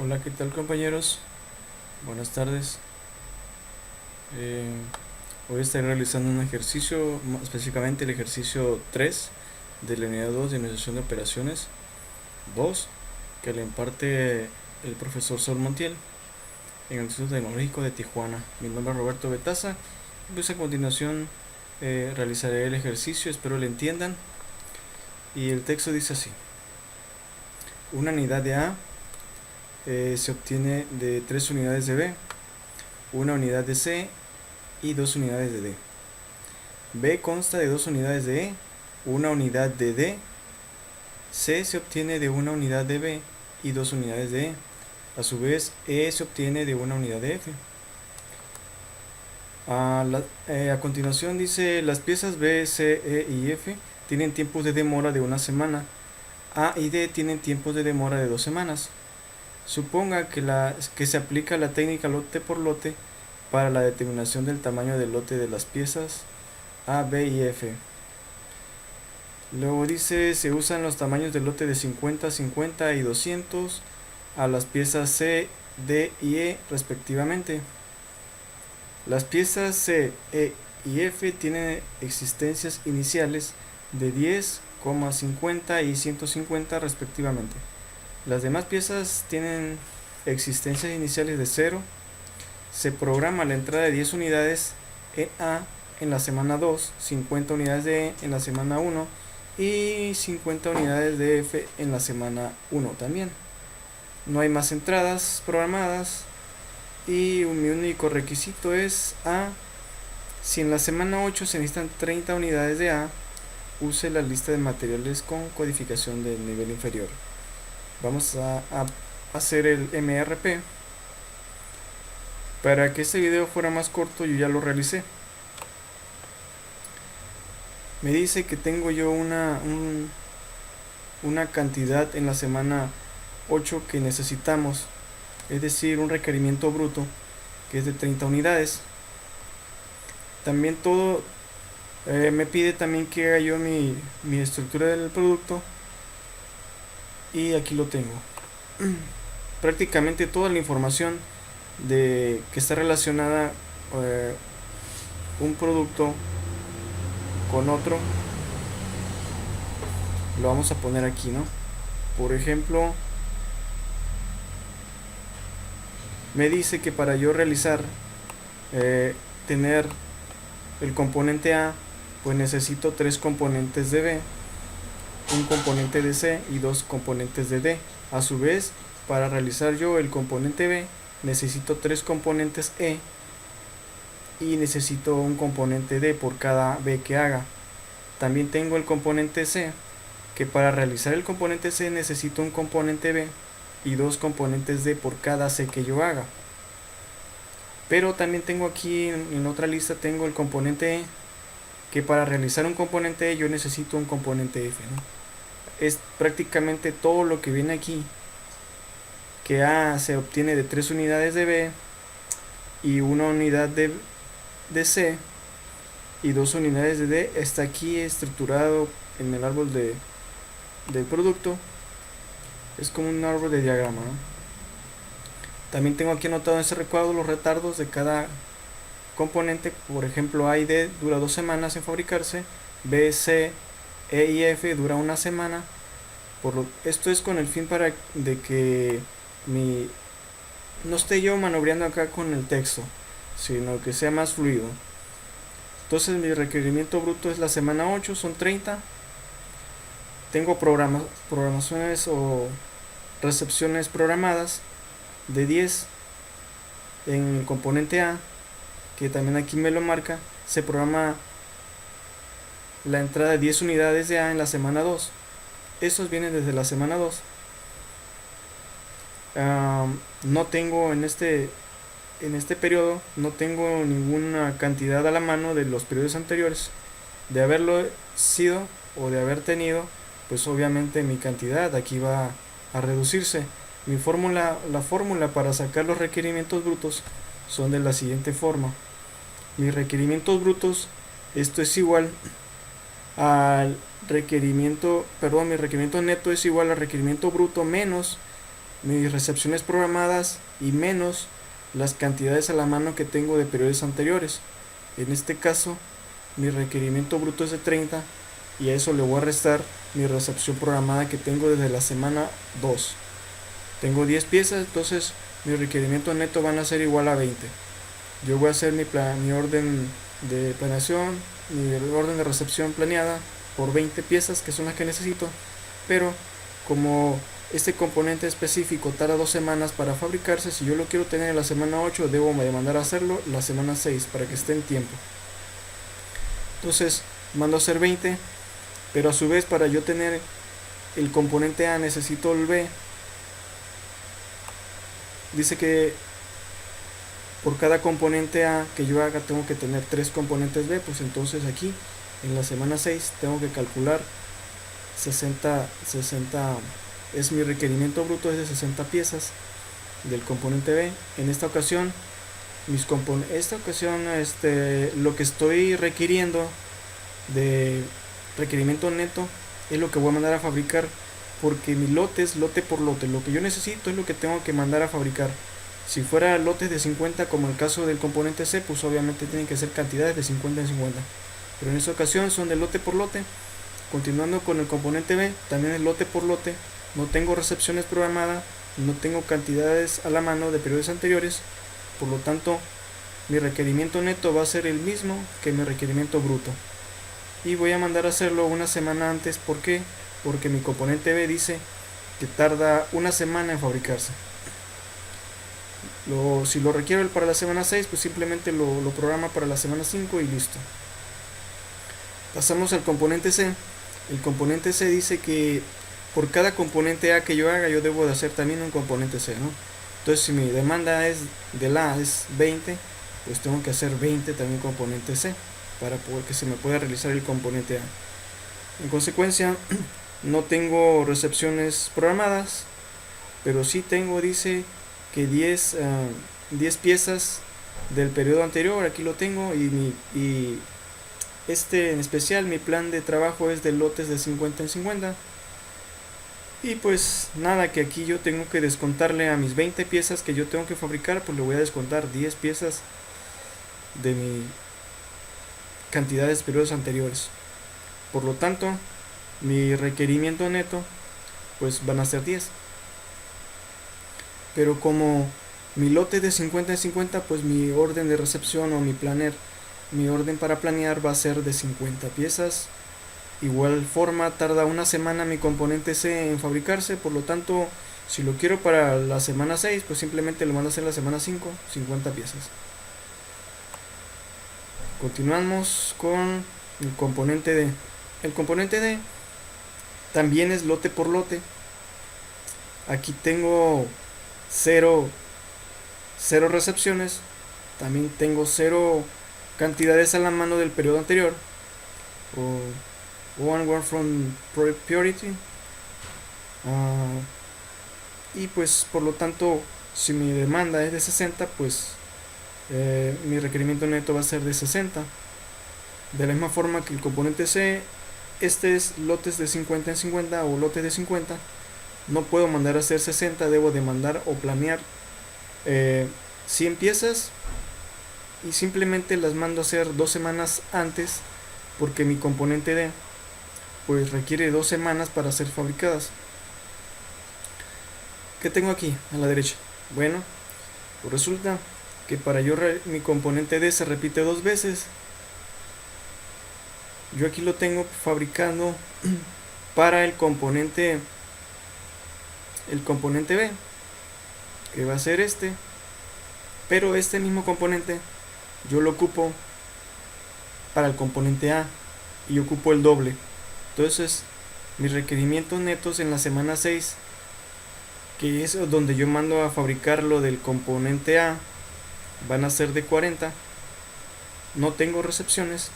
Hola, ¿qué tal compañeros? Buenas tardes. Eh, Hoy estaré realizando un ejercicio, específicamente el ejercicio 3 de la unidad 2 de Administración de Operaciones 2, que le imparte el profesor Sol Montiel en el Instituto Tecnológico de Tijuana. Mi nombre es Roberto Betaza. Pues a continuación realizaré el ejercicio, espero lo entiendan. Y el texto dice así: una unidad de A se obtiene de 3 unidades de B, una unidad de C y 2 unidades de D. B consta de 2 unidades de E, una unidad de D. C se obtiene de una unidad de B y 2 unidades de E. A su vez, E se obtiene de una unidad de F. A continuación dice, las piezas B, C, E y F tienen tiempos de demora de una semana. A y D tienen tiempos de demora de 2 semanas. Suponga que se aplica la técnica lote por lote para la determinación del tamaño del lote de las piezas A, B y F. Luego dice, se usan los tamaños del lote de 50, 50 y 200 a las piezas C, D y E respectivamente. Las piezas C, E y F tienen existencias iniciales de 10, 50 y 150 respectivamente. Las demás piezas tienen existencias iniciales de 0. Se programa la entrada de 10 unidades en A en la semana 2, 50 unidades de E en la semana 1 y 50 unidades de F en la semana 1 también. No hay más entradas programadas y mi único requisito es A. Si en la semana 8 se necesitan 30 unidades de A, use la lista de materiales con codificación del nivel inferior. Vamos a hacer el MRP. Para que este video fuera más corto, yo ya lo realicé. Me dice que tengo yo una cantidad en la semana 8 que necesitamos, es decir, un requerimiento bruto que es de 30 unidades. También me pide también que haga yo mi estructura del producto y aquí lo tengo. Prácticamente toda la información que está relacionada un producto con otro lo vamos a poner aquí, ¿no? Por ejemplo, me dice que para yo realizar tener el componente A, pues necesito 3 componentes de B, un componente de C y 2 componentes de D. A su vez, para realizar yo el componente B, necesito 3 componentes E y necesito un componente D por cada B que haga. También tengo el componente C, que para realizar el componente C necesito un componente B y 2 componentes D por cada C que yo haga. Pero también tengo aquí en otra lista tengo el componente E, que para realizar un componente E yo necesito un componente F, ¿no? Es prácticamente todo lo que viene aquí, que A se obtiene de 3 unidades de B y una unidad de C y 2 unidades de D, está aquí estructurado en el árbol del producto. Es como un árbol de diagrama, ¿no? También tengo aquí anotado en este recuadro los retardos de cada componente. Por ejemplo, A y D dura 2 semanas en fabricarse, B, C, E y F dura una semana. Esto es con el fin de que no esté yo manobreando acá con el texto, sino que sea más fluido. Entonces mi requerimiento bruto es la semana 8, son 30. Tengo programaciones o recepciones programadas de 10 en el componente A, que también aquí me lo marca. Se programa la entrada de 10 unidades de A en la semana 2. Estos vienen desde la semana 2. No tengo en este periodo, no tengo ninguna cantidad a la mano de los periodos anteriores. De haberlo sido o de haber tenido, pues obviamente mi cantidad aquí va a reducirse. La fórmula para sacar los requerimientos brutos son de la siguiente forma. Mis requerimientos brutos, esto es igual al mi requerimiento neto es igual al requerimiento bruto menos mis recepciones programadas y menos las cantidades a la mano que tengo de periodos anteriores. En este caso, mi requerimiento bruto es de 30 y a eso le voy a restar mi recepción programada que tengo desde la semana 2. Tengo 10 piezas, entonces mi requerimiento neto van a ser igual a 20. Yo voy a hacer mi orden de planeación, mi orden de recepción planeada por 20 piezas, que son las que necesito, pero como este componente específico tarda 2 semanas para fabricarse, si yo lo quiero tener en la semana 8, debo de mandar a hacerlo la semana 6 para que esté en tiempo. Entonces mando a hacer 20, pero a su vez para yo tener el componente A necesito el B. Dice que por cada componente A que yo haga tengo que tener 3 componentes B, pues entonces aquí en la semana 6 tengo que calcular 60 es mi requerimiento bruto, es de 60 piezas del componente B. En esta ocasión lo que estoy requiriendo de requerimiento neto es lo que voy a mandar a fabricar, porque mi lote es lote por lote. Lo que yo necesito es lo que tengo que mandar a fabricar. Si fuera lotes de 50 como el caso del componente C, pues obviamente tienen que ser cantidades de 50 en 50, pero en esta ocasión son de lote por lote. Continuando con el componente B, también es lote por lote. No tengo recepciones programadas, no tengo cantidades a la mano de periodos anteriores, por lo tanto mi requerimiento neto va a ser el mismo que mi requerimiento bruto, y voy a mandar a hacerlo una semana antes. ¿Por qué? Porque mi componente B dice que tarda una semana en fabricarse. Si lo requiero para la semana 6, pues simplemente lo programa para la semana 5 y listo. Pasamos al componente C. El componente C dice que por cada componente A que yo haga, yo debo de hacer también un componente C, ¿no? Entonces, si mi demanda es del A es 20, pues tengo que hacer 20 también componente C para que se me pueda realizar el componente A. En consecuencia, no tengo recepciones programadas, pero sí tengo, dice que 10 piezas del periodo anterior. Aquí lo tengo, y en especial mi plan de trabajo es de lotes de 50 en 50. Y pues nada, que aquí yo tengo que descontarle a mis 20 piezas que yo tengo que fabricar, pues le voy a descontar 10 piezas de mi cantidad de periodos anteriores. Por lo tanto, mi requerimiento neto pues van a ser 10. Pero como mi lote de 50 en 50, pues mi orden de recepción o mi orden para planear va a ser de 50 piezas. Igual forma tarda una semana mi componente C en fabricarse, por lo tanto si lo quiero para la semana 6, pues simplemente lo mando a hacer la semana 5, 50 piezas. Continuamos con el componente D. El componente D también es lote por lote. Aquí tengo 0 recepciones, también tengo 0 cantidades a la mano del periodo anterior, o one word from priority, y pues por lo tanto, si mi demanda es de 60, pues mi requerimiento neto va a ser de 60. De la misma forma que el componente C, este es lotes de 50 en 50 o lotes de 50. No puedo mandar a hacer 60, debo de mandar o planear 100 piezas, y simplemente las mando a hacer 2 semanas antes, porque mi componente D pues requiere 2 semanas para ser fabricadas. ¿Qué tengo aquí a la derecha? Bueno, pues resulta que para mi componente D se repite 2 veces. Yo aquí lo tengo fabricando para el componente B, que va a ser este, pero este mismo componente yo lo ocupo para el componente A y ocupo el doble. Entonces mis requerimientos netos en la semana 6, que es donde yo mando a fabricar lo del componente A, van a ser de 40. No tengo recepciones,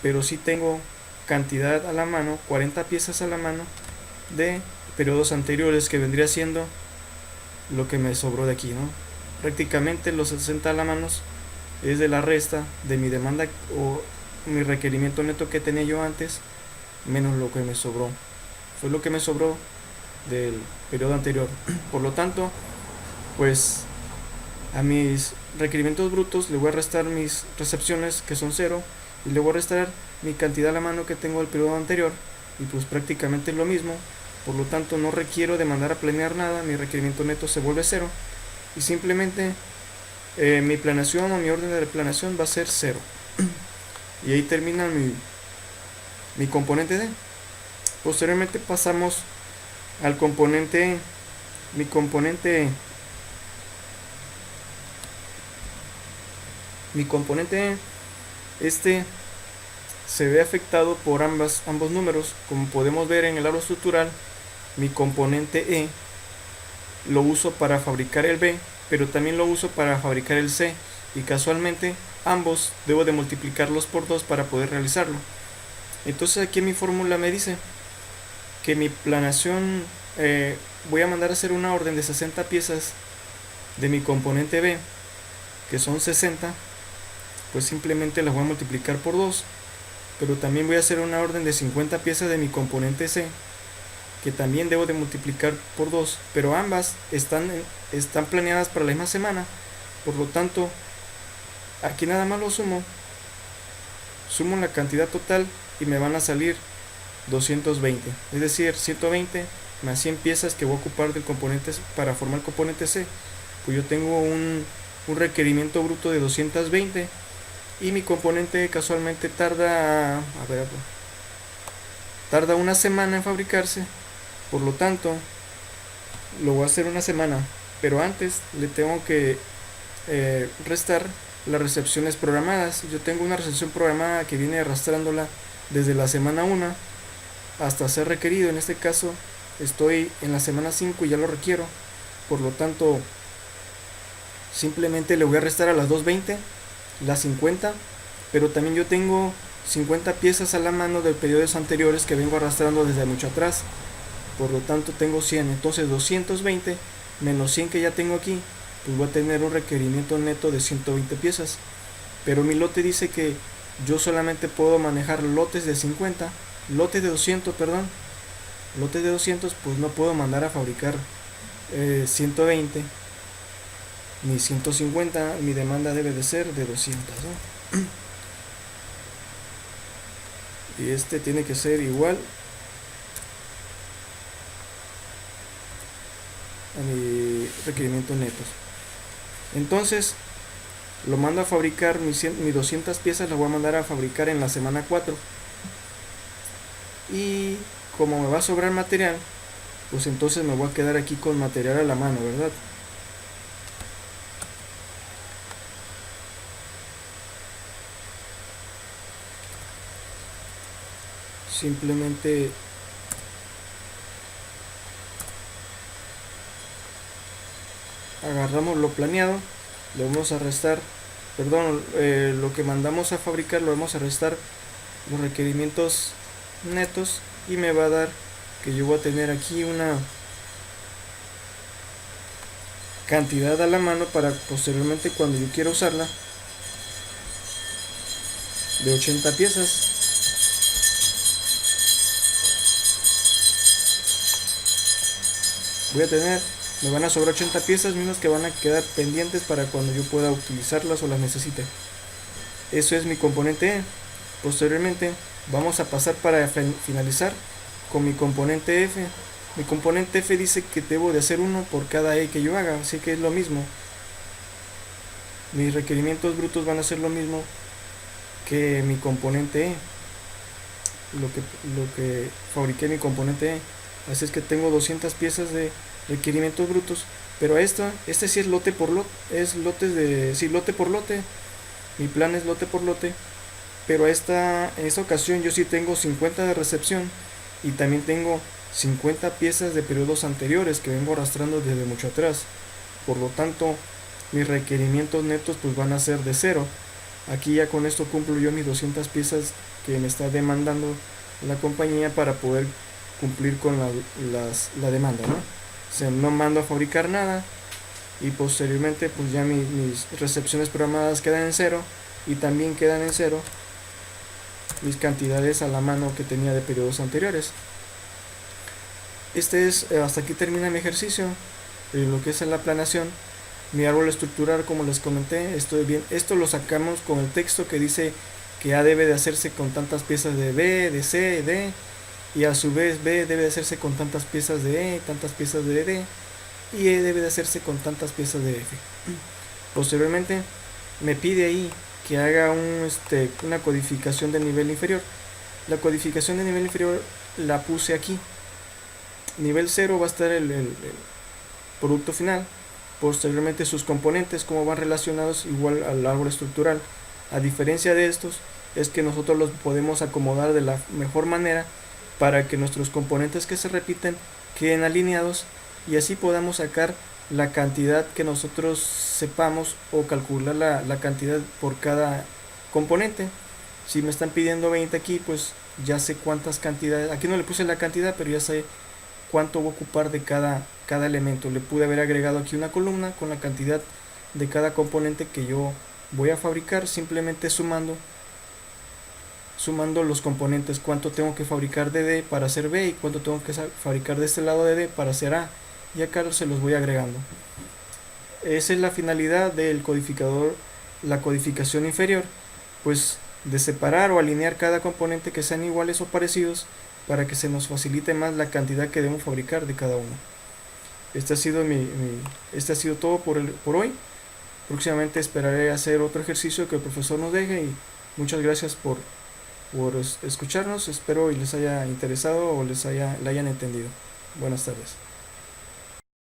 pero sí tengo cantidad a la mano, 40 piezas a la mano de periodos anteriores, que vendría siendo lo que me sobró de aquí, ¿no? Prácticamente los 60 a la mano es de la resta de mi demanda o mi requerimiento neto que tenía yo antes, menos lo que me sobró. Fue lo que me sobró del periodo anterior. Por lo tanto, pues a mis requerimientos brutos le voy a restar mis recepciones, que son 0, y le voy a restar mi cantidad a la mano que tengo del periodo anterior, y pues prácticamente es lo mismo. Por lo tanto, no requiero de mandar a planear nada, mi requerimiento neto se vuelve 0, y simplemente mi planeación o mi orden de planeación va a ser 0. Y ahí termina mi componente D. Posteriormente pasamos al componente E. Mi componente E, se ve afectado por ambos números. Como podemos ver en el árbol estructural, mi componente E lo uso para fabricar el B, pero también lo uso para fabricar el C, y casualmente ambos debo de multiplicarlos por 2 para poder realizarlo. Entonces aquí en mi fórmula me dice que mi planeación, voy a mandar a hacer una orden de 60 piezas de mi componente B, que son 60, pues simplemente las voy a multiplicar por 2, pero también voy a hacer una orden de 50 piezas de mi componente C, que también debo de multiplicar por 2, pero ambas están planeadas para la misma semana. Por lo tanto, aquí nada más lo sumo la cantidad total y me van a salir 220, es decir, 120 más 100 piezas que voy a ocupar del componente para formar el componente C. Pues yo tengo un requerimiento bruto de 220, y mi componente casualmente tarda una semana en fabricarse. Por lo tanto, lo voy a hacer una semana, pero antes le tengo que restar las recepciones programadas. Yo tengo una recepción programada que viene arrastrándola desde la semana 1 hasta ser requerido. En este caso estoy en la semana 5 y ya lo requiero. Por lo tanto, simplemente le voy a restar a las 220 las 50, pero también yo tengo 50 piezas a la mano de periodos anteriores que vengo arrastrando desde mucho atrás. Por lo tanto tengo 100, entonces 220 menos 100 que ya tengo aquí, pues voy a tener un requerimiento neto de 120 piezas. Pero mi lote dice que yo solamente puedo manejar lotes de 200, pues no puedo mandar a fabricar 120 ni 150, mi demanda debe de ser de 200, ¿no? Y este tiene que ser igual a mi requerimiento netos. Entonces lo mando a fabricar, mis 200 piezas las voy a mandar a fabricar en la semana 4, y como me va a sobrar material, pues entonces me voy a quedar aquí con material a la mano, ¿verdad? Simplemente agarramos lo planeado, le vamos a restar, lo que mandamos a fabricar, lo vamos a restar los requerimientos netos, y me va a dar que yo voy a tener aquí una cantidad a la mano para posteriormente, cuando yo quiera usarla, de 80 piezas. Me van a sobrar 80 piezas mismas que van a quedar pendientes para cuando yo pueda utilizarlas o las necesite. Eso es mi componente E. Posteriormente vamos a pasar para finalizar con mi componente F. Mi componente F dice que debo de hacer uno por cada E que yo haga, así que es lo mismo. Mis requerimientos brutos van a ser lo mismo que mi componente E, lo que fabriqué mi componente E. Así es que tengo 200 piezas de requerimientos brutos, pero este sí es lote por lote, lote por lote. Mi plan es lote por lote, pero en esta ocasión yo sí tengo 50 de recepción, y también tengo 50 piezas de periodos anteriores que vengo arrastrando desde mucho atrás. Por lo tanto, mis requerimientos netos pues van a ser de 0. Aquí ya con esto cumplo yo mis 200 piezas que me está demandando la compañía para poder cumplir con la demanda, ¿no? O sea, no mando a fabricar nada, y posteriormente pues ya mis recepciones programadas quedan en 0, y también quedan en 0 mis cantidades a la mano que tenía de periodos anteriores. Hasta aquí termina mi ejercicio, lo que es en la planeación. Mi árbol estructural, como les comenté, esto lo sacamos con el texto que dice que A debe de hacerse con tantas piezas de B, de C, D, y a su vez B debe de hacerse con tantas piezas de E, tantas piezas de D, y E debe de hacerse con tantas piezas de F. Posteriormente me pide ahí que haga una codificación de nivel inferior. La codificación de nivel inferior la puse aquí. Nivel 0 va a estar el producto final. Posteriormente sus componentes, cómo van relacionados igual al árbol estructural. A diferencia de estos, es que nosotros los podemos acomodar de la mejor manera para que nuestros componentes que se repiten queden alineados y así podamos sacar la cantidad que nosotros sepamos o calcular la cantidad por cada componente. Si me están pidiendo 20 aquí, pues ya sé cuántas cantidades. Aquí no le puse la cantidad, pero ya sé cuánto voy a ocupar de cada elemento. Le pude haber agregado aquí una columna con la cantidad de cada componente que yo voy a fabricar, simplemente sumando los componentes, cuánto tengo que fabricar de D para hacer B y cuánto tengo que fabricar de este lado de D para hacer A, y acá se los voy agregando. Esa es la finalidad del codificador, la codificación inferior, pues de separar o alinear cada componente que sean iguales o parecidos para que se nos facilite más la cantidad que debemos fabricar de cada uno. Este ha sido todo por hoy. Próximamente esperaré hacer otro ejercicio que el profesor nos deje, y muchas gracias por escucharnos. Espero y les haya interesado o la hayan entendido. Buenas tardes.